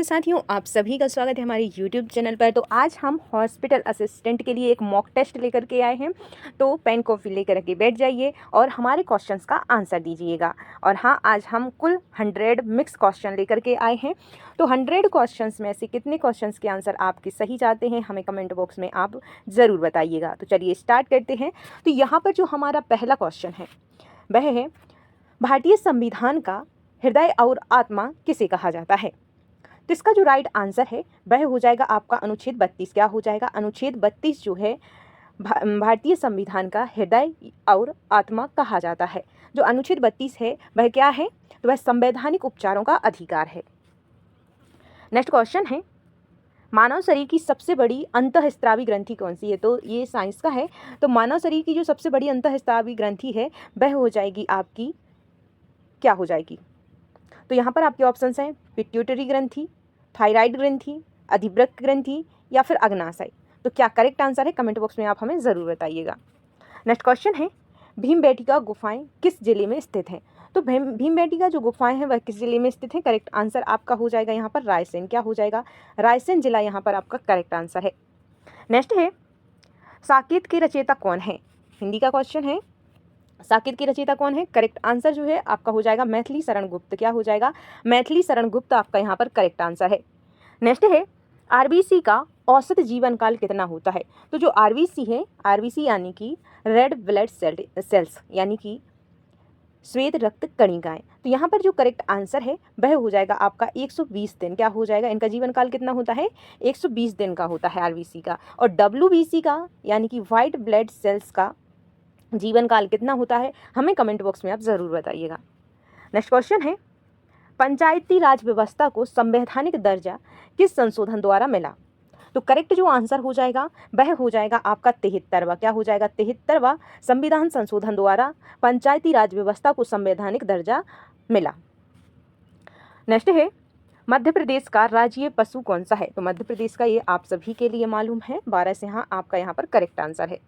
साथियों, आप सभी का स्वागत है हमारे YouTube चैनल पर। तो आज हम हॉस्पिटल असिस्टेंट के लिए एक मॉक टेस्ट लेकर के आए हैं। तो पेन कॉपी लेकर के बैठ जाइए और हमारे क्वेश्चंस का आंसर दीजिएगा। और हाँ, आज हम कुल 100 मिक्स क्वेश्चन लेकर के आए हैं। तो 100 क्वेश्चंस में से कितने क्वेश्चंस के आंसर आपके सही जाते हैं, हमें कमेंट बॉक्स में आप ज़रूर बताइएगा। तो चलिए स्टार्ट करते हैं। तो यहाँ पर जो हमारा पहला क्वेश्चन है वह है, भारतीय संविधान का हृदय और आत्मा किसे कहा जाता है? तो इसका जो राइट आंसर है वह हो जाएगा आपका अनुच्छेद 32। क्या हो जाएगा? अनुच्छेद 32 जो है भारतीय संविधान का हृदय और आत्मा कहा जाता है। जो अनुच्छेद 32 है वह क्या है? तो वह संवैधानिक उपचारों का अधिकार है। नेक्स्ट क्वेश्चन है, मानव शरीर की सबसे बड़ी अंतःस्रावी ग्रंथि कौन सी है? तो ये साइंस का है। तो मानव शरीर की जो सबसे बड़ी अंतःस्रावी ग्रंथि है वह हो जाएगी आपकी, क्या हो जाएगी? तो यहाँ पर आपके ऑप्शंस हैं पिट्यूटरी ग्रंथि, थायराइड ग्रंथि, अधिवृक्क ग्रंथि या फिर अग्नाशय। तो क्या करेक्ट आंसर है? कमेंट बॉक्स में आप हमें ज़रूर बताइएगा। नेक्स्ट क्वेश्चन है, भीमबेटका गुफाएं किस जिले में स्थित हैं? तो भीमबेटका जो गुफाएं हैं वह किस जिले में स्थित हैं? करेक्ट आंसर आपका हो जाएगा यहाँ पर रायसेन। क्या हो जाएगा? रायसेन जिला यहाँ पर आपका करेक्ट आंसर है। नेक्स्ट है, साकेत के रचयिता कौन है? हिंदी का क्वेश्चन है, साकेत की रचयिता कौन है? करेक्ट आंसर जो है आपका हो जाएगा मैथिली शरण गुप्त। क्या हो जाएगा? मैथिली शरण गुप्त आपका यहाँ पर करेक्ट आंसर है। नेक्स्ट है, आरबीसी का औसत जीवन काल कितना होता है? तो जो आरबीसी है, आरबीसी यानी कि रेड ब्लड सेल्स यानी कि श्वेत रक्त कणिकाएं। तो यहाँ पर जो करेक्ट आंसर है वह हो जाएगा आपका 120 दिन। क्या हो जाएगा? इनका जीवन काल कितना होता है? 120 दिन का होता है आरबीसी का। और डब्ल्यूबीसी का यानी कि वाइट ब्लड सेल्स का जीवन काल कितना होता है? हमें कमेंट बॉक्स में आप ज़रूर बताइएगा। नेक्स्ट क्वेश्चन है, पंचायती राज व्यवस्था को संवैधानिक दर्जा किस संशोधन द्वारा मिला? तो करेक्ट जो आंसर हो जाएगा वह हो जाएगा आपका 73वां। क्या हो जाएगा? 73वां संविधान संशोधन द्वारा पंचायती राज व्यवस्था को संवैधानिक दर्जा मिला। नेक्स्ट है, मध्य प्रदेश का राज्य पशु कौन सा है? तो मध्य प्रदेश का ये आप सभी के लिए मालूम है, 12 से हाँ आपका यहाँ पर करेक्ट आंसर है।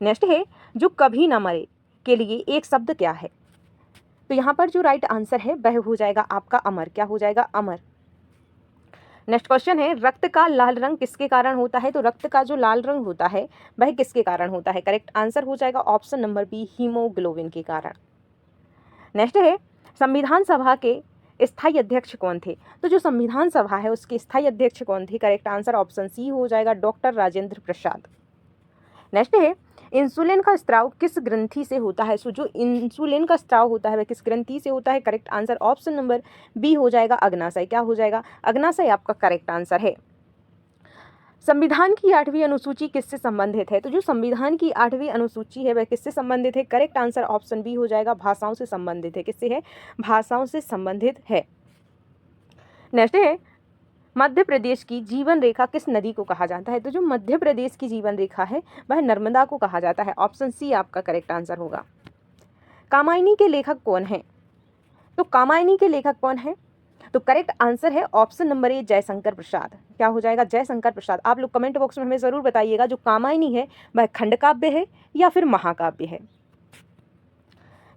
नेक्स्ट है, जो कभी ना मरे के लिए एक शब्द क्या है? तो यहाँ पर जो राइट आंसर है वह हो जाएगा आपका अमर। क्या हो जाएगा? अमर। नेक्स्ट क्वेश्चन है, रक्त का लाल रंग किसके कारण होता है? तो रक्त का जो लाल रंग होता है वह किसके कारण होता है? करेक्ट आंसर हो जाएगा ऑप्शन नंबर बी, हीमोग्लोबिन के कारण। नेक्स्ट है, संविधान सभा के स्थायी अध्यक्ष कौन थे? तो जो संविधान सभा है उसके स्थायी अध्यक्ष कौन थे? करेक्ट आंसर ऑप्शन सी हो जाएगा, डॉक्टर राजेंद्र प्रसाद। नेक्स्ट है, इंसुलिन का स्त्राव किस ग्रंथि से होता है? सो जो इंसुलिन का स्त्राव होता है वह किस ग्रंथि से होता है? Correct answer option number B हो जाएगा, अग्नाशय। क्या हो जाएगा? अग्नाशय आपका करेक्ट आंसर है। संविधान की 8वीं अनुसूची किससे संबंधित है? तो जो संविधान की 8वीं अनुसूची है वह किससे संबंधित है? करेक्ट आंसर ऑप्शन बी हो जाएगा, भाषाओं से संबंधित है। किससे है? भाषाओं से संबंधित है। नेक्स्ट है, मध्य प्रदेश की जीवन रेखा किस नदी को कहा जाता है? तो जो मध्य प्रदेश की जीवन रेखा है वह नर्मदा को कहा जाता है। ऑप्शन सी आपका करेक्ट आंसर होगा। कामायनी के लेखक कौन है? तो कामायनी के लेखक कौन है? तो करेक्ट आंसर है option number A, Jaishankar Prasad. क्या हो जाएगा? जयशंकर प्रसाद। आप लोग कमेंट बॉक्स में हमें ज़रूर बताइएगा जो कामायनी है वह खंड काव्य है या फिर महाकाव्य है।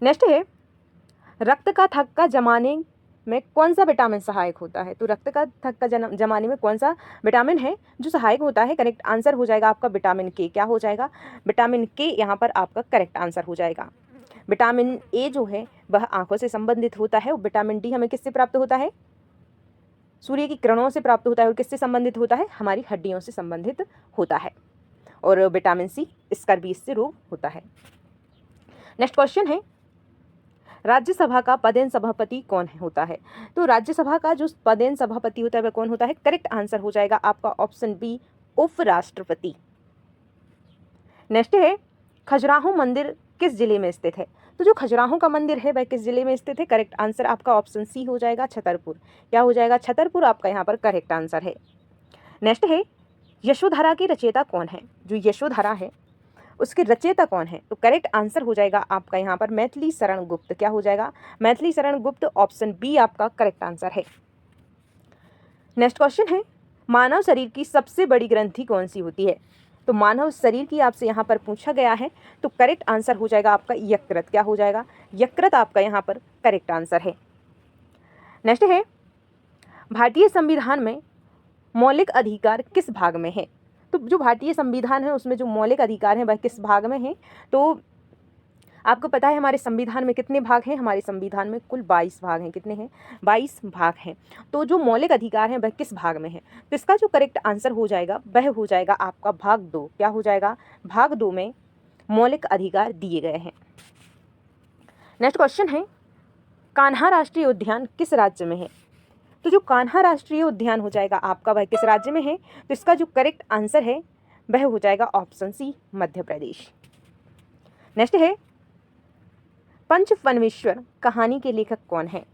नेक्स्ट है, रक्त का थक्का जमाने में कौन सा विटामिन सहायक होता है? तो रक्त का थक्का जमाने में कौन सा विटामिन है जो सहायक होता है? करेक्ट आंसर हो जाएगा आपका विटामिन के। क्या हो जाएगा? विटामिन के यहाँ पर आपका करेक्ट आंसर हो जाएगा। विटामिन ए जो है वह आंखों से संबंधित होता है और विटामिन डी हमें किससे प्राप्त होता है? सूर्य की किरणों से प्राप्त होता है। और किससे संबंधित होता है? हमारी हड्डियों से संबंधित होता है। और विटामिन सी स्कर्वी से रोग होता है। नेक्स्ट क्वेश्चन है, राज्यसभा का पदेन सभापति कौन होता है? तो राज्यसभा का जो पदेन सभापति होता है वह कौन होता है? करेक्ट आंसर हो जाएगा आपका ऑप्शन बी, उपराष्ट्रपति। नेक्स्ट है, खजुराहो मंदिर किस जिले में स्थित है? तो जो खजुराहो का मंदिर है वह किस जिले में स्थित है? करेक्ट आंसर आपका ऑप्शन सी हो जाएगा, छतरपुर। क्या हो जाएगा? छतरपुर आपका यहाँ पर करेक्ट आंसर है। नेक्स्ट है, यशोधरा की रचयिता कौन है? जो यशोधरा है उसके रचयिता कौन है? तो करेक्ट आंसर हो जाएगा आपका यहाँ पर मैथिली शरण गुप्त। क्या हो जाएगा? मैथिली शरण गुप्त। ऑप्शन बी आपका करेक्ट आंसर है। नेक्स्ट क्वेश्चन है, मानव शरीर की सबसे बड़ी ग्रंथि कौन सी होती है? तो मानव शरीर की आपसे यहाँ पर पूछा गया है तो करेक्ट आंसर हो जाएगा आपका यकृत। क्या हो जाएगा? यकृत आपका यहाँ पर करेक्ट आंसर है। नेक्स्ट है, भारतीय संविधान में मौलिक अधिकार किस भाग में है? तो जो भारतीय संविधान है उसमें जो मौलिक अधिकार हैं वह किस भाग में हैं? तो आपको पता है हमारे संविधान में कितने भाग हैं? हमारे संविधान में कुल 22 भाग हैं। कितने हैं? 22 भाग हैं। तो जो मौलिक अधिकार हैं वह किस भाग में है? तो इसका जो करेक्ट आंसर हो जाएगा वह हो जाएगा आपका भाग 2। क्या हो जाएगा? भाग 2 में मौलिक अधिकार दिए गए हैं। नेक्स्ट क्वेश्चन है, कान्हा राष्ट्रीय उद्यान किस राज्य में है? तो जो कान्हा राष्ट्रीय उद्यान हो जाएगा आपका वह किस राज्य में है? तो इसका जो करेक्ट आंसर है वह हो जाएगा option C, Madhya Pradesh. Next है, पंचफनवेश्वर कहानी के लेखक कौन है?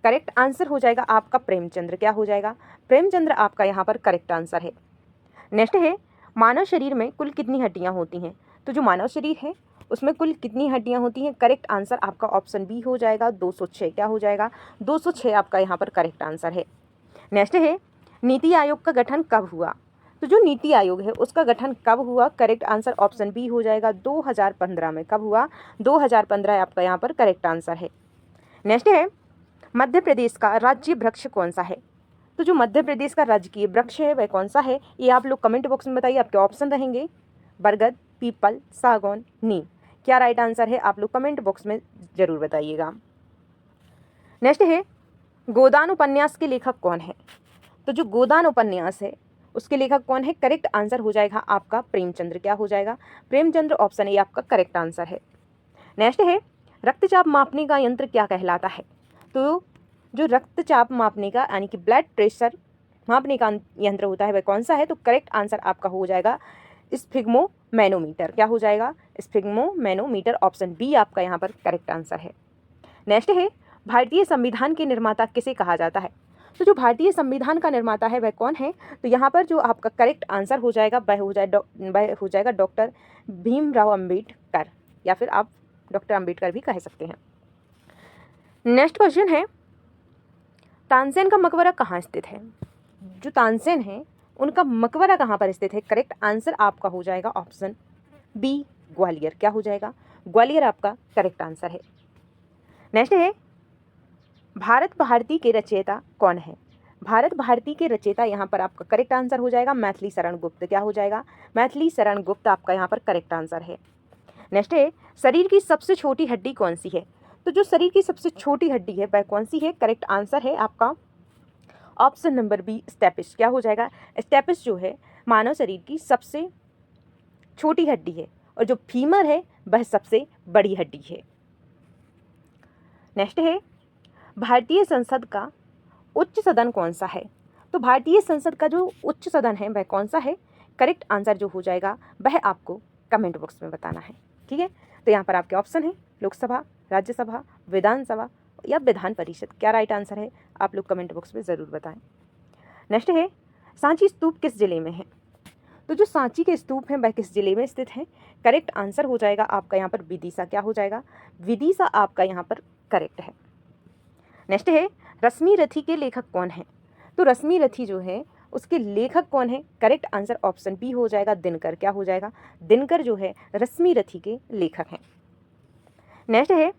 करेक्ट आंसर हो जाएगा आपका प्रेमचंद्र। क्या हो जाएगा? प्रेमचंद्र आपका यहाँ पर करेक्ट आंसर है। नेक्स्ट है, मानव शरीर में कुल कितनी हड्डियाँ होती हैं? तो जो मानव शरीर है उसमें कुल कितनी हड्डियाँ होती हैं? करेक्ट आंसर आपका ऑप्शन बी हो जाएगा 206। क्या हो जाएगा? 206 आपका यहाँ पर करेक्ट आंसर है। नेक्स्ट है, नीति आयोग का गठन कब हुआ? तो जो नीति आयोग है उसका गठन कब हुआ? करेक्ट आंसर ऑप्शन बी हो जाएगा 2015 में। कब हुआ? 2015 आपका यहाँ पर करेक्ट आंसर है। नेक्स्ट है, मध्य प्रदेश का राज्य वृक्ष कौन सा है? तो जो मध्य प्रदेश का राजकीय वृक्ष है वह कौन सा है? ये आप लोग कमेंट बॉक्स में बताइए। आपके ऑप्शन रहेंगे बरगद, पीपल, सागौन, नीम। क्या राइट आंसर है? आप लोग कमेंट बॉक्स में जरूर बताइएगा। नेक्स्ट है, गोदान उपन्यास के लेखक कौन है? तो जो गोदान उपन्यास है उसके लेखक कौन है? करेक्ट आंसर हो जाएगा आपका प्रेमचंद्र। क्या हो जाएगा? प्रेमचंद्र ऑप्शन ए आपका करेक्ट आंसर है। नेक्स्ट है, रक्तचाप मापने का यंत्र क्या कहलाता है? तो जो रक्तचाप मापने का यानी कि ब्लड प्रेशर मापने का यंत्र होता है वह कौन सा है? तो करेक्ट आंसर आपका हो जाएगा स्फिग्मोमैनोमीटर। क्या हो जाएगा? स्फिग्मोमैनोमीटर ऑप्शन बी आपका यहाँ पर करेक्ट आंसर है। नेक्स्ट है, भारतीय संविधान के निर्माता किसे कहा जाता है? तो जो भारतीय संविधान का निर्माता है वह कौन है? तो यहाँ पर जो आपका करेक्ट आंसर हो जाएगा वह हो जाएगा डॉक्टर भीमराव अंबेडकर, या फिर आप डॉक्टर अंबेडकर भी कह सकते हैं। नेक्स्ट क्वेश्चन है, तानसेन का मकबरा कहाँ स्थित है? जो तानसेन है उनका मकबरा कहाँ पर स्थित है? करेक्ट आंसर आपका हो जाएगा ऑप्शन बी, ग्वालियर। क्या हो जाएगा? ग्वालियर आपका करेक्ट आंसर है। नेक्स्ट है, भारत भारती के रचयिता कौन है? भारत भारती के रचयिता यहाँ पर आपका करेक्ट आंसर हो जाएगा मैथिली शरण गुप्त। क्या हो जाएगा? मैथिली शरण गुप्त आपका यहाँ पर करेक्ट आंसर है। नेक्स्ट है, शरीर की सबसे छोटी हड्डी कौन सी है? तो जो शरीर की सबसे छोटी हड्डी है वह कौन सी है? करेक्ट आंसर है आपका ऑप्शन नंबर बी, स्टेपिस। क्या हो जाएगा? स्टेपिस जो है मानव शरीर की सबसे छोटी हड्डी है और जो फीमर है वह सबसे बड़ी हड्डी है। नेक्स्ट है, भारतीय संसद का उच्च सदन कौन सा है? तो भारतीय संसद का जो उच्च सदन है वह कौन सा है? करेक्ट आंसर जो हो जाएगा वह आपको कमेंट बॉक्स में बताना है। ठीक है, तो यहाँ पर आपके ऑप्शन है लोकसभा, राज्यसभा, विधानसभा या विधान परिषद। क्या राइट आंसर है? आप लोग कमेंट बॉक्स में ज़रूर बताएं। नेक्स्ट है, सांची स्तूप किस जिले में है? तो जो सांची के स्तूप हैं वह किस जिले में स्थित है? करेक्ट आंसर हो जाएगा आपका यहाँ पर विदिशा। क्या हो जाएगा? विदिशा आपका यहाँ पर करेक्ट है। नेक्स्ट है, रश्मि रथी के लेखक कौन है? तो रश्मि रथी जो है उसके लेखक कौन है? करेक्ट आंसर ऑप्शन बी हो जाएगा दिनकर। क्या हो जाएगा? दिनकर जो है रश्मि रथी के लेखक हैं। नेक्स्ट है,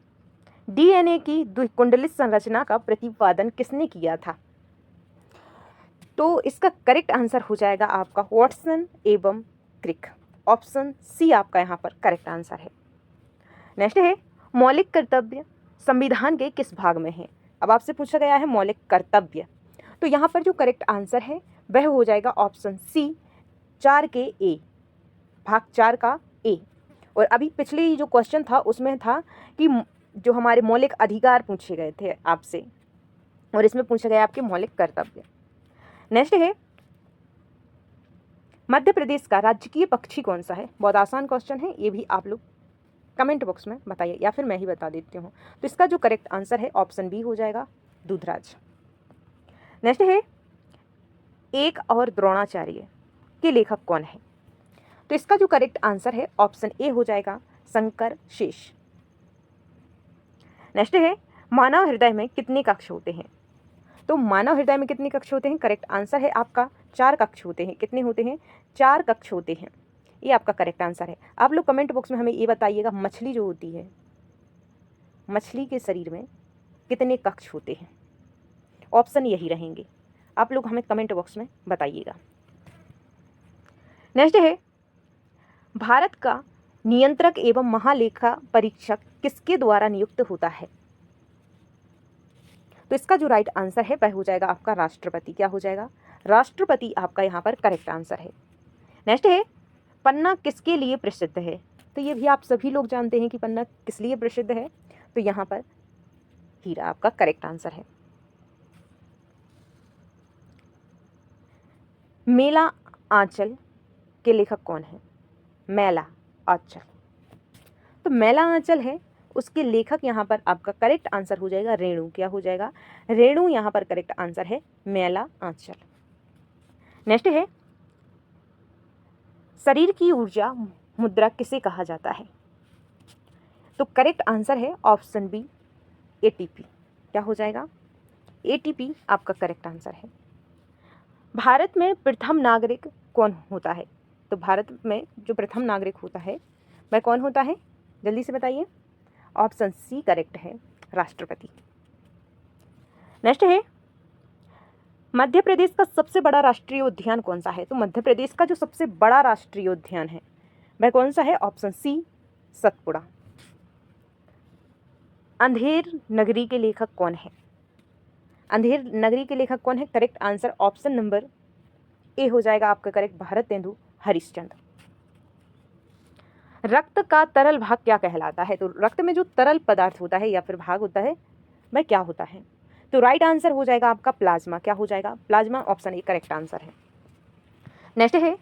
डीएनए की द्विकुंडलित संरचना का प्रतिपादन किसने किया था? तो इसका करेक्ट आंसर हो जाएगा आपका वॉटसन एवं क्रिक। ऑप्शन सी आपका यहाँ पर करेक्ट आंसर है। नेक्स्ट है, मौलिक कर्तव्य संविधान के किस भाग में है? अब आपसे पूछा गया है मौलिक कर्तव्य, तो यहाँ पर जो करेक्ट आंसर है वह हो जाएगा ऑप्शन सी, 4 के ए, भाग 4 का ए। और अभी पिछले जो क्वेश्चन था उसमें था कि जो हमारे मौलिक अधिकार पूछे गए थे आपसे, और इसमें पूछा गया आपके मौलिक कर्तव्य। नेक्स्ट है, मध्य प्रदेश का राजकीय पक्षी कौन सा है? बहुत आसान क्वेश्चन है, ये भी आप लोग कमेंट बॉक्स में बताइए या फिर मैं ही बता देती हूँ। तो इसका जो करेक्ट आंसर है ऑप्शन बी हो जाएगा दूधराज। नेक्स्ट है, एक और द्रोणाचार्य के लेखक कौन है? तो इसका जो करेक्ट आंसर है ऑप्शन ए हो जाएगा शंकर शेष। नेक्स्ट है, मानव हृदय में कितने कक्ष होते हैं? तो मानव हृदय में कितने कक्ष होते हैं? करेक्ट आंसर है आपका 4 कक्ष होते हैं। कितने होते हैं? 4 कक्ष होते हैं, ये आपका करेक्ट आंसर है। आप लोग कमेंट बॉक्स में हमें ये बताइएगा मछली जो होती है, मछली के शरीर में कितने कक्ष होते हैं? ऑप्शन यही रहेंगे। आप लोग हमें कमेंट बॉक्स में बताइएगा। नेक्स्ट है, भारत का नियंत्रक एवं महालेखा परीक्षक किसके द्वारा नियुक्त होता है? तो इसका जो राइट आंसर है वह हो जाएगा आपका राष्ट्रपति। क्या हो जाएगा? राष्ट्रपति आपका यहाँ पर करेक्ट आंसर है। नेक्स्ट है, पन्ना किसके लिए प्रसिद्ध है? तो ये भी आप सभी लोग जानते हैं कि पन्ना किस लिए प्रसिद्ध है। तो यहाँ पर हीरा आपका करेक्ट आंसर है। मेला आंचल के लेखक कौन है? मेला आंचल, तो मेला आंचल है, उसके लेखक यहाँ पर आपका करेक्ट आंसर हो जाएगा रेणु। क्या हो जाएगा? रेणु यहाँ पर करेक्ट आंसर है मेला आंचल। नेक्स्ट है, शरीर की ऊर्जा मुद्रा किसे कहा जाता है? तो करेक्ट आंसर है ऑप्शन बी एटीपी। क्या हो जाएगा? एटीपी आपका करेक्ट आंसर है। भारत में प्रथम नागरिक कौन होता है? तो भारत में जो प्रथम नागरिक होता है वह कौन होता है? जल्दी से बताइए। ऑप्शन सी करेक्ट है, राष्ट्रपति। नेक्स्ट है, मध्य प्रदेश का सबसे बड़ा राष्ट्रीय उद्यान कौन सा है? तो मध्य प्रदेश का जो सबसे बड़ा राष्ट्रीय उद्यान है वह कौन सा है? Option C Satpura. अंधेर नगरी के लेखक कौन है? अंधेर नगरी के लेखक कौन है? Correct answer option number A हो जाएगा आपका करेक्ट, भारतेंदु हरिश्चंद्र। रक्त का तरल भाग क्या कहलाता है? तो रक्त में जो तरल पदार्थ होता है या फिर भाग होता है वह क्या होता है? तो राइट आंसर हो जाएगा आपका प्लाज्मा। क्या हो जाएगा? Plasma, option A correct answer है। नेक्स्ट है,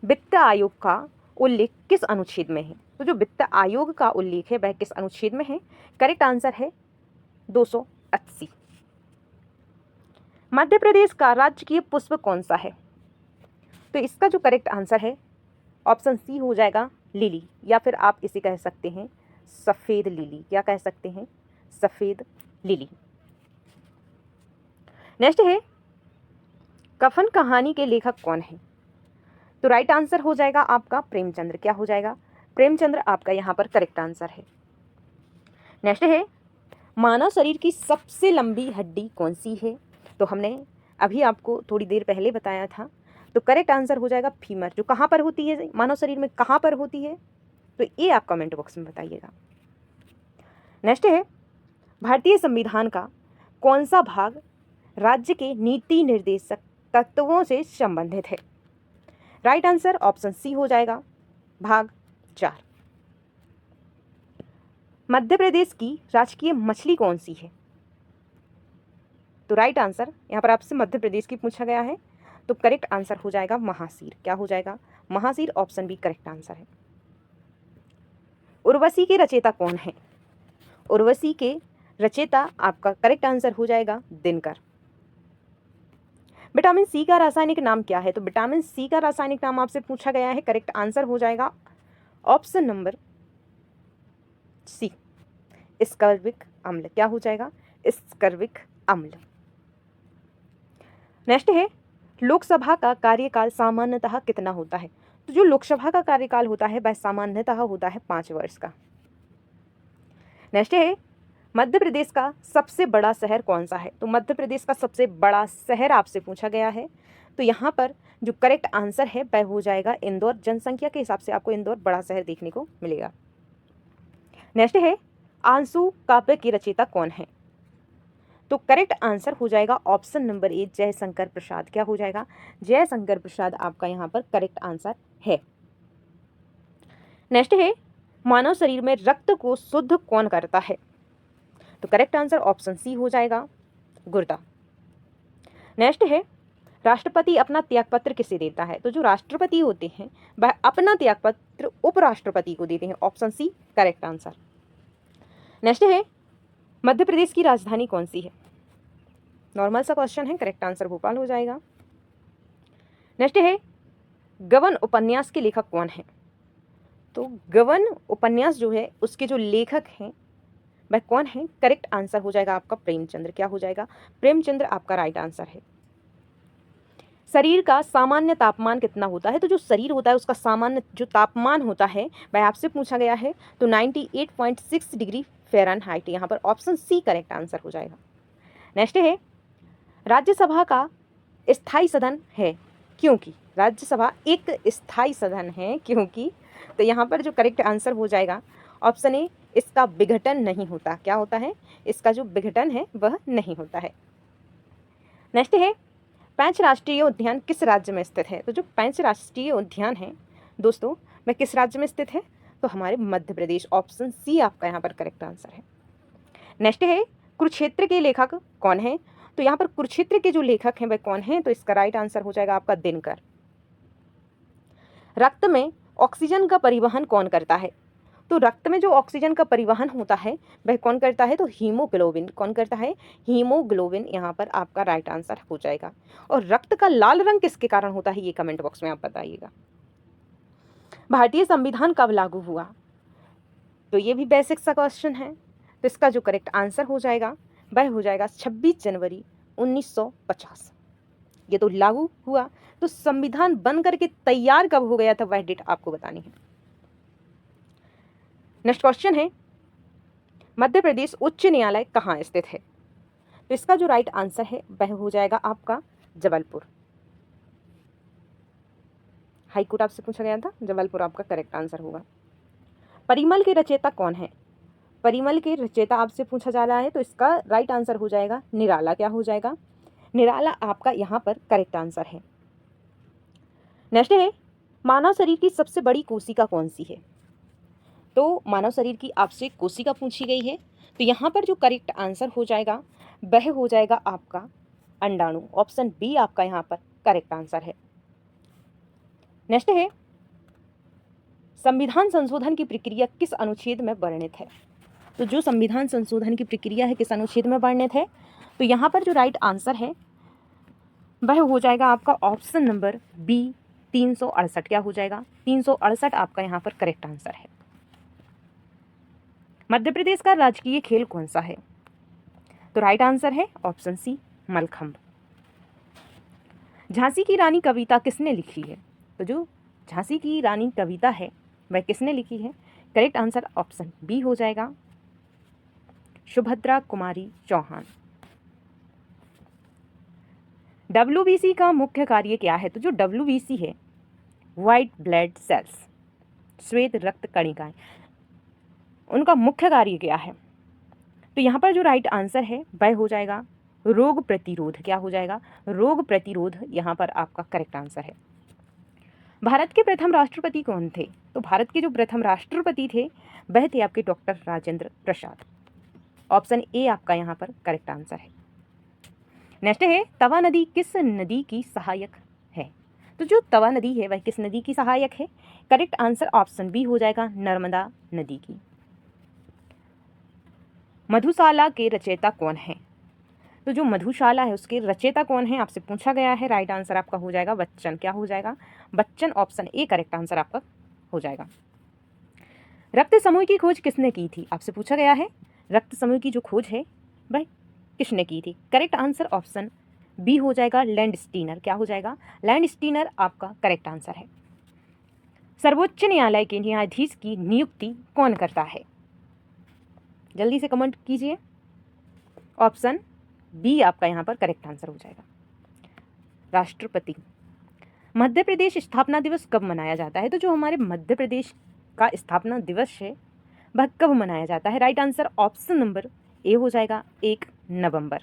वित्त आयोग का उल्लेख किस अनुच्छेद में है? तो जो वित्त आयोग का उल्लेख है वह किस अनुच्छेद में है? करेक्ट आंसर है 280। मध्य प्रदेश का राजकीय पुष्प कौन सा है? तो इसका जो करेक्ट आंसर है ऑप्शन सी हो जाएगा लिली, या फिर आप इसे कह सकते हैं सफ़ेद लिली। क्या कह सकते हैं? सफ़ेद लिली। नेक्स्ट है, कफन कहानी के लेखक कौन है? तो राइट आंसर हो जाएगा आपका प्रेमचंद्र। क्या हो जाएगा? प्रेमचंद्र आपका यहाँ पर करेक्ट आंसर है। नेक्स्ट है, मानव शरीर की सबसे लंबी हड्डी कौन सी है? तो हमने अभी आपको थोड़ी देर पहले बताया था। तो करेक्ट आंसर हो जाएगा फीमर, जो कहाँ पर होती है मानव शरीर में, कहाँ पर होती है? तो ये आप कमेंट बॉक्स में बताइएगा। नेक्स्ट है, भारतीय संविधान का कौन सा भाग राज्य के नीति निर्देशक तत्वों से संबंधित है? राइट आंसर ऑप्शन सी हो जाएगा भाग 4। मध्य प्रदेश की राजकीय मछली कौन सी है? तो राइट आंसर यहाँ पर आपसे मध्य प्रदेश की पूछा गया है, तो करेक्ट आंसर हो जाएगा महासीर। क्या हो जाएगा? महासीर, ऑप्शन बी करेक्ट आंसर है। उर्वशी के रचयिता कौन है? उर्वशी के रचयिता आपका करेक्ट आंसर हो जाएगा दिनकर। विटामिन सी का रासायनिक नाम क्या है? तो विटामिन सी का रासायनिक नाम आपसे पूछा गया है, करेक्ट आंसर हो जाएगा ऑप्शन नंबर सी स्कर्विक अम्ल। क्या हो जाएगा? स्कर्विक अम्ल। नेक्स्ट है, लोकसभा का कार्यकाल सामान्यतः कितना होता है? तो जो लोकसभा का कार्यकाल होता है वह सामान्यतः होता है 5 वर्ष का। नेक्स्ट है, मध्य प्रदेश का सबसे बड़ा शहर कौन सा है? तो मध्य प्रदेश का सबसे बड़ा शहर आपसे पूछा गया है, तो यहाँ पर जो करेक्ट आंसर है वह हो जाएगा इंदौर। जनसंख्या के हिसाब से आपको इंदौर बड़ा शहर देखने को मिलेगा। नेक्स्ट है, आंसू काव्य की रचयिता कौन है? तो करेक्ट आंसर हो जाएगा option number A Jaishankar Prasad. क्या हो जाएगा? जयशंकर प्रसाद आपका यहाँ पर करेक्ट आंसर है। नेक्स्ट है, मानव शरीर में रक्त को शुद्ध कौन करता है? तो करेक्ट आंसर ऑप्शन सी हो जाएगा गुर्दा। नेक्स्ट है, राष्ट्रपति अपना त्यागपत्र किसे देता है? तो जो राष्ट्रपति होते हैं वह अपना त्यागपत्र उपराष्ट्रपति को देते हैं। Option C correct answer. Next है, मध्य प्रदेश की राजधानी कौन सी है? नॉर्मल सा क्वेश्चन है, करेक्ट आंसर भोपाल हो जाएगा। नेक्स्ट है, गबन उपन्यास के लेखक कौन है? तो गबन उपन्यास जो है उसके जो लेखक हैं वह कौन है? करेक्ट आंसर हो जाएगा आपका प्रेमचंद्र। क्या हो जाएगा? प्रेमचंद्र आपका राइट आंसर है। शरीर का सामान्य तापमान कितना होता है? तो जो शरीर होता है उसका सामान्य जो तापमान होता है वह आपसे पूछा गया है, तो 98.6 डिग्री फ़ारेनहाइट। यहाँ पर ऑप्शन सी करेक्ट आंसर हो जाएगा। नेक्स्ट है राज्यसभा का स्थायी सदन है क्योंकि, राज्यसभा एक स्थायी सदन है क्योंकि, तो यहाँ पर जो करेक्ट आंसर हो जाएगा ऑप्शन ए, इसका विघटन नहीं होता। क्या होता है? इसका जो विघटन है वह नहीं होता है। नेक्स्ट है पेंच राष्ट्रीय उद्यान किस राज्य में स्थित है? तो जो पेंच राष्ट्रीय उद्यान है दोस्तों वह किस राज्य में स्थित है? तो हमारे मध्य प्रदेश, ऑप्शन सी आपका यहाँ पर करेक्ट आंसर है। नेक्स्ट है कुरुक्षेत्र के लेखक कौन है? तो यहाँ पर कुरुक्षेत्र के जो लेखक हैं वह कौन हैं? तो इसका राइट आंसर हो जाएगा आपका दिनकर। रक्त में ऑक्सीजन का परिवहन कौन करता है? तो रक्त में जो ऑक्सीजन का परिवहन होता है वह कौन करता है? तो हीमोग्लोबिन। कौन करता है? हीमोग्लोबिन यहाँ पर आपका राइट आंसर हो जाएगा। और रक्त का लाल रंग किसके कारण होता है ये कमेंट बॉक्स में आप बताइएगा। भारतीय संविधान कब लागू हुआ? तो ये भी बेसिक सा क्वेश्चन है। तो इसका जो करेक्ट आंसर हो जाएगा वह हो जाएगा 26 जनवरी 1950। ये तो लागू हुआ, तो संविधान बन करके तैयार कब हो गया था वह डेट आपको बतानी है। नेक्स्ट क्वेश्चन है मध्य प्रदेश उच्च न्यायालय कहाँ स्थित है? तो इसका जो राइट आंसर है वह हो जाएगा आपका जबलपुर। हाईकोर्ट आपसे पूछा गया था, जबलपुर आपका करेक्ट आंसर होगा। परिमल के रचयिता कौन है? परिमल के रचयिता आपसे पूछा जा रहा है, तो इसका राइट आंसर हो जाएगा निराला। क्या हो जाएगा? निराला आपका यहाँ पर करेक्ट आंसर है। नेक्स्ट है मानव शरीर की सबसे बड़ी कोशिका कौन सी है? तो मानव शरीर की आपसे कोशिका पूछी गई है, तो यहाँ पर जो करेक्ट आंसर हो जाएगा वह हो जाएगा आपका अंडाणु। ऑप्शन बी आपका यहाँ पर करेक्ट आंसर है। नेक्स्ट है संविधान संशोधन की प्रक्रिया किस अनुच्छेद में वर्णित है? तो जो संविधान संशोधन की प्रक्रिया है किस अनुच्छेद में वर्णित है? तो यहाँ पर जो राइट आंसर है वह हो जाएगा आपका ऑप्शन नंबर बी 368। क्या हो जाएगा? 368 आपका यहाँ पर करेक्ट आंसर है। मध्य प्रदेश का राजकीय खेल कौन सा है? तो राइट आंसर है ऑप्शन सी मलखंभ। झांसी की रानी कविता किसने लिखी है? तो जो झांसी की रानी कविता है वह किसने लिखी है? करेक्ट आंसर ऑप्शन बी हो जाएगा सुभद्रा कुमारी चौहान। WBC का मुख्य कार्य क्या है? तो जो WBC है व्हाइट ब्लड सेल्स, श्वेत रक्त कणिकाएं, उनका मुख्य कार्य क्या है? तो यहाँ पर जो राइट आंसर है वह हो जाएगा रोग प्रतिरोध। क्या हो जाएगा? रोग प्रतिरोध यहाँ पर आपका करेक्ट आंसर है। भारत के प्रथम राष्ट्रपति कौन थे? तो भारत के जो प्रथम राष्ट्रपति थे वह थे आपके doctor Rajendra Prasad. Option A आपका यहाँ पर करेक्ट आंसर है। नेक्स्ट है तवा नदी किस नदी की सहायक है? तो जो तवा नदी है वह किस नदी की सहायक है? करेक्ट आंसर ऑप्शन बी हो जाएगा नर्मदा नदी की। मधुशाला के रचयिता कौन है? तो जो मधुशाला है उसके रचयिता कौन है आपसे पूछा गया है। राइट आंसर आपका हो जाएगा बच्चन। क्या हो जाएगा? Bachchan. Option A correct answer आपका हो जाएगा। रक्त समूह की खोज किसने की थी? आपसे पूछा गया है रक्त समूह की जो खोज है वह किसने की थी? करेक्ट आंसर ऑप्शन बी हो जाएगा लैंडस्टीनर। क्या हो जाएगा? लैंडस्टीनर आपका करेक्ट आंसर है। सर्वोच्च न्यायालय के न्यायाधीश की नियुक्ति कौन करता है? जल्दी से कमेंट कीजिए। ऑप्शन बी आपका यहाँ पर करेक्ट आंसर हो जाएगा राष्ट्रपति। मध्य प्रदेश स्थापना दिवस कब मनाया जाता है? तो जो हमारे मध्य प्रदेश का स्थापना दिवस है वह कब मनाया जाता है? Right answer option number A हो जाएगा 1 नवंबर।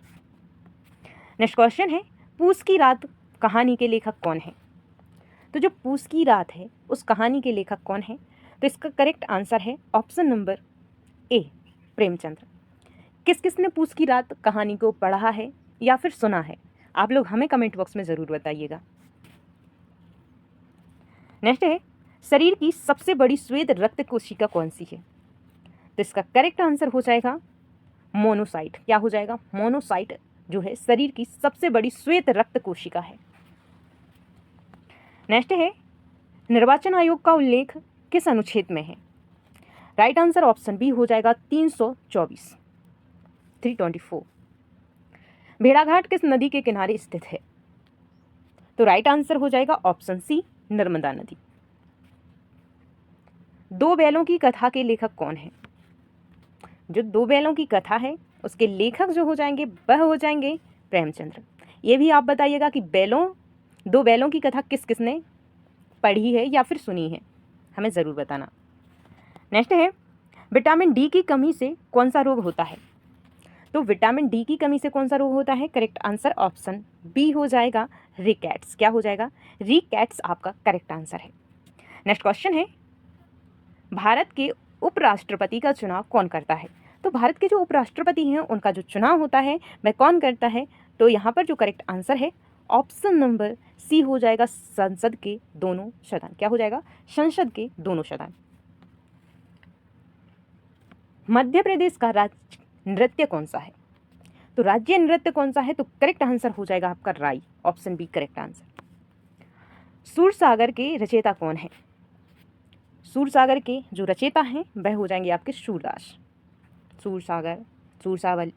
नेक्स्ट क्वेश्चन है पूस की रात कहानी के लेखक कौन है? तो जो पूस की रात है उस कहानी के लेखक कौन है? तो इसका करेक्ट आंसर है ऑप्शन नंबर ए प्रेमचंद्र। किस किस ने पूस की रात कहानी को पढ़ा है या फिर सुना है? आप लोग हमें कमेंट बॉक्स में ज़रूर बताइएगा। नेक्स्ट है शरीर की सबसे बड़ी श्वेत रक्त कोशिका कौन सी है? तो इसका करेक्ट आंसर हो जाएगा मोनोसाइट। क्या हो जाएगा? मोनोसाइट जो है शरीर की सबसे बड़ी श्वेत रक्त कोशिका है। नेक्स्ट है निर्वाचन आयोग का उल्लेख किस अनुच्छेद में है? राइट आंसर ऑप्शन बी हो जाएगा 324। भेड़ाघाट किस नदी के किनारे स्थित है? तो राइट आंसर हो जाएगा ऑप्शन सी नर्मदा नदी। दो बैलों की कथा के लेखक कौन है? जो दो बैलों की कथा है उसके लेखक जो हो जाएंगे वह हो जाएंगे प्रेमचंद्र। ये भी आप बताइएगा कि दो बैलों की कथा किस किसने पढ़ी है या फिर सुनी है, हमें ज़रूर बताना। नेक्स्ट है, विटामिन डी की कमी से कौन सा रोग होता है? तो विटामिन डी की कमी से कौन सा रोग होता है? करेक्ट आंसर ऑप्शन बी हो जाएगा, रिकेट्स। क्या हो जाएगा? रिकेट्स आपका करेक्ट आंसर है। नेक्स्ट क्वेश्चन है, भारत के उपराष्ट्रपति का चुनाव कौन करता है? तो भारत के जो उपराष्ट्रपति हैं उनका जो चुनाव होता है वह कौन करता है? तो यहाँ पर जो करेक्ट आंसर है ऑप्शन नंबर सी हो जाएगा, संसद के दोनों सदन। क्या हो जाएगा? संसद के दोनों सदन। मध्य प्रदेश का राज्य नृत्य कौन सा है? तो राज्य नृत्य कौन सा है? तो करेक्ट आंसर हो जाएगा आपका राई, option B correct answer. Sursagar के रचयिता कौन है? सूरसागर के जो रचयिता हैं वह हो जाएंगे आपके सूरदास।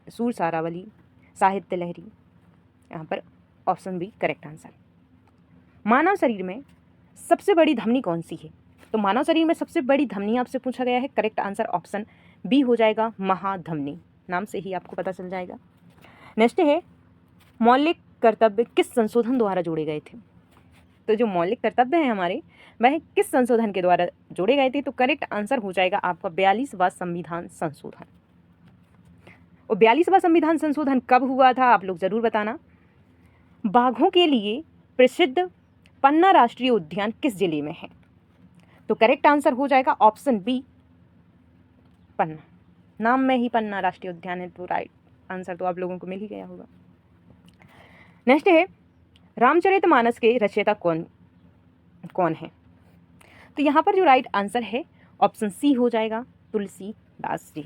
सूरसारावली, साहित्य लहरी, यहाँ पर ऑप्शन बी करेक्ट आंसर। मानव शरीर में सबसे बड़ी धमनी कौन सी है? तो मानव शरीर में सबसे बड़ी धमनी आपसे पूछा गया है, करेक्ट आंसर ऑप्शन बी हो जाएगा, महाधमनी। नाम से ही आपको पता चल जाएगा। नेक्स्ट है, मौलिक कर्तव्य किस संशोधन द्वारा जोड़े गए थे? तो जो मौलिक कर्तव्य हैं हमारे वह किस संशोधन के द्वारा जोड़े गए थे? तो करेक्ट आंसर हो जाएगा आपका 42वां संविधान संशोधन। और 42वां संविधान संशोधन कब हुआ था आप लोग जरूर बताना। बाघों के लिए प्रसिद्ध पन्ना राष्ट्रीय उद्यान किस जिले में है? तो करेक्ट आंसर हो जाएगा ऑप्शन बी पन्ना। नाम में ही पन्ना राष्ट्रीय उद्यान है, तो राइट आंसर तो आप लोगों को मिल ही गया होगा। नेक्स्ट है, रामचरितमानस के रचयिता कौन है? तो यहाँ पर जो राइट आंसर है ऑप्शन सी हो जाएगा, तुलसीदास जी।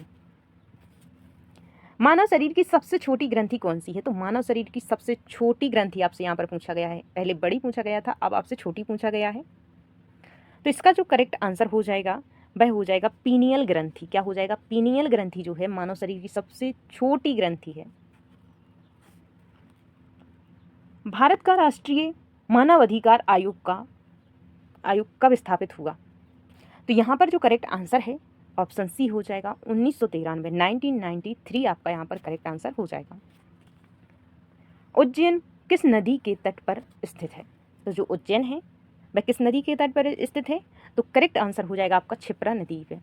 मानव शरीर की सबसे छोटी ग्रंथि कौन सी है? तो मानव शरीर की सबसे छोटी ग्रंथि आपसे यहाँ पर पूछा गया है। पहले बड़ी पूछा गया था, अब आपसे छोटी पूछा गया है। तो इसका जो करेक्ट आंसर हो जाएगा वह हो जाएगा पीनियल ग्रंथि। क्या हो जाएगा? पीनियल ग्रंथि जो है मानव शरीर की सबसे छोटी ग्रंथि है। भारत का राष्ट्रीय मानव अधिकार आयोग कब स्थापित हुआ? तो यहाँ पर जो करेक्ट आंसर है ऑप्शन सी हो जाएगा, 1993, 1993 आपका यहाँ पर करेक्ट आंसर हो जाएगा। उज्जैन किस नदी के तट पर स्थित है? तो जो उज्जैन है वह किस नदी के तट पर स्थित है? तो करेक्ट आंसर हो जाएगा आपका क्षिप्रा नदी पे।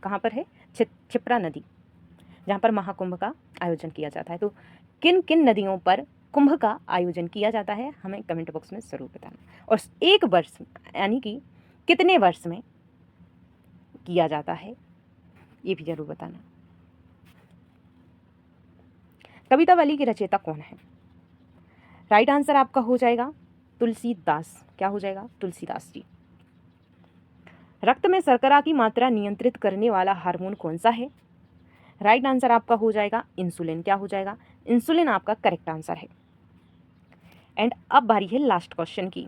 कहाँ पर है? क्षिप्रा नदी, जहाँ पर महाकुंभ का आयोजन किया जाता है। तो किन किन नदियों पर कुंभ का आयोजन किया जाता है हमें कमेंट बॉक्स में ज़रूर बताना। और एक वर्ष यानी कि कितने वर्ष में किया जाता है ये भी जरूर बताना। कवितावली के रचयिता कौन है? राइट आंसर आपका हो जाएगा तुलसीदास। क्या हो जाएगा? तुलसीदास जी। रक्त में शर्करा की मात्रा नियंत्रित करने वाला हार्मोन कौन सा है? राइट आंसर आपका हो जाएगा इंसुलिन। क्या हो जाएगा? इंसुलिन आपका करेक्ट आंसर है। एंड अब बारी है लास्ट क्वेश्चन की।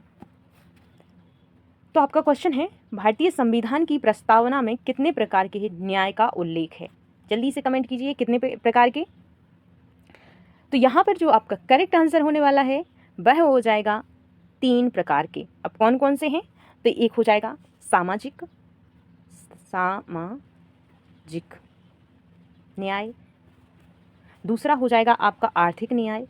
तो आपका क्वेश्चन है, भारतीय संविधान की प्रस्तावना में कितने प्रकार के न्याय का उल्लेख है? जल्दी से कमेंट कीजिए कितने प्रकार के। तो यहाँ पर जो आपका करेक्ट आंसर होने वाला है वह हो जाएगा 3 प्रकार के। अब कौन कौन से हैं? तो एक हो जाएगा सामाजिक न्याय, दूसरा हो जाएगा आपका आर्थिक न्याय,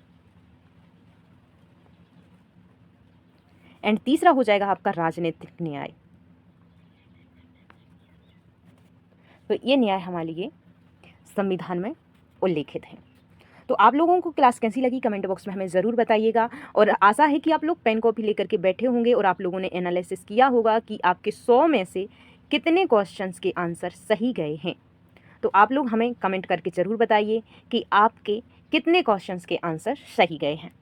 एंड तीसरा हो जाएगा आपका राजनीतिक न्याय। तो ये न्याय हमारे लिए संविधान में उल्लेखित है। तो आप लोगों को क्लास कैसी लगी कमेंट बॉक्स में हमें ज़रूर बताइएगा। और आशा है कि आप लोग पेन कॉपी लेकर के बैठे होंगे और आप लोगों ने एनालिसिस किया होगा कि आपके 100 में से कितने क्वेश्चंस के आंसर सही गए हैं। तो आप लोग हमें कमेंट करके ज़रूर बताइए कि आपके कितने क्वेश्चंस के आंसर सही गए हैं।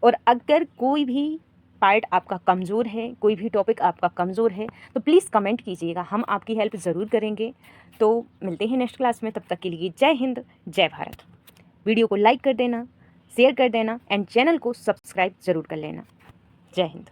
और अगर कोई भी पार्ट आपका कमज़ोर है, कोई भी टॉपिक आपका कमज़ोर है, तो प्लीज़ कमेंट कीजिएगा, हम आपकी हेल्प ज़रूर करेंगे। तो मिलते हैं नेक्स्ट क्लास में, तब तक के लिए जय हिंद जय भारत। वीडियो को लाइक कर देना, शेयर कर देना एंड चैनल को सब्सक्राइब ज़रूर कर लेना। जय हिंद।